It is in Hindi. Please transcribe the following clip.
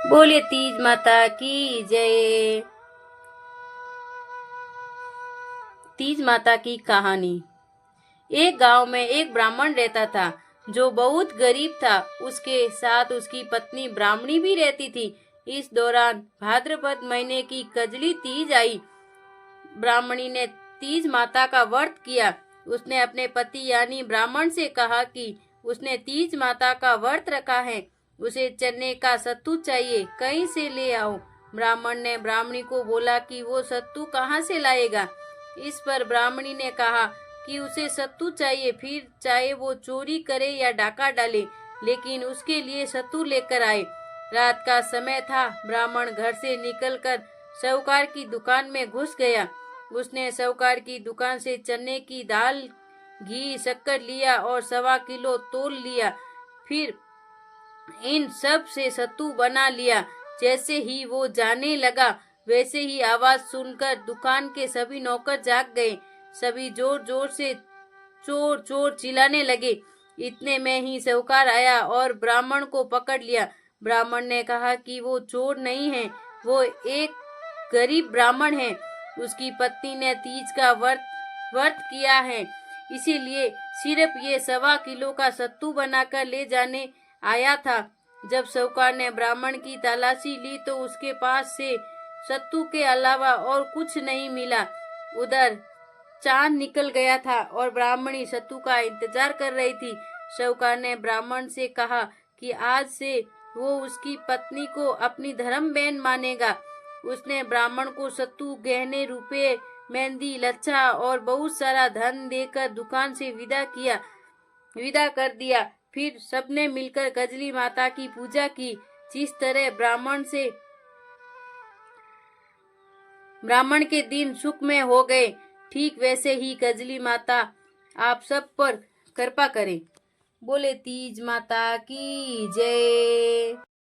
बोले तीज माता की जय। तीज माता की कहानी। एक गांव में एक ब्राह्मण रहता था जो बहुत गरीब था। उसके साथ उसकी पत्नी ब्राह्मणी भी रहती थी। इस दौरान भाद्रपद महीने की कजली तीज आई। ब्राह्मणी ने तीज माता का व्रत किया। उसने अपने पति यानी ब्राह्मण से कहा कि उसने तीज माता का व्रत रखा है, उसे चने का सत्तू चाहिए, कहीं से ले आओ। ब्राह्मण ने ब्राह्मणी को बोला कि वो सत्तू कहाँ से लाएगा। इस पर ब्राह्मणी ने कहा कि उसे सत्तू चाहिए, फिर चाहे वो चोरी करे या डाका डाले, लेकिन उसके लिए सत्तू लेकर आए। रात का समय था। ब्राह्मण घर से निकलकर साहूकार की दुकान में घुस गया। उसने साहूकार की दुकान से चने की दाल, घी, शक्कर लिया और 1.25 किलो तोल लिया। फिर इन सब से सत्तू बना लिया। जैसे ही वो जाने लगा, वैसे ही आवाज सुनकर दुकान के सभी नौकर जाग गए। सभी जोर जोर से चोर चोर चिल्लाने लगे। इतने में ही साहूकार आया और ब्राह्मण को पकड़ लिया। ब्राह्मण ने कहा कि वो चोर नहीं है, वो एक गरीब ब्राह्मण है। उसकी पत्नी ने तीज का व्रत किया है, इसीलिए सिर्फ ये 1.25 किलो का सत्तू बनाकर ले जाने आया था। जब साहूकार ने ब्राह्मण की तलाशी ली तो उसके पास से सत्तू के अलावा और कुछ नहीं मिला। उधर चांद निकल गया था और ब्राह्मणी सत्तू का इंतजार कर रही थी। साहूकार ने ब्राह्मण से कहा कि आज से वो उसकी पत्नी को अपनी धर्म बहन मानेगा। उसने ब्राह्मण को सत्तू, गहने, रुपए, मेहंदी, लच्छा और बहुत सारा धन देकर दुकान से विदा कर दिया। फिर सबने मिलकर कजली माता की पूजा की। जिस तरह ब्राह्मण के दिन सुख में हो गए, ठीक वैसे ही कजली माता आप सब पर कृपा करें। बोले तीज माता की जय।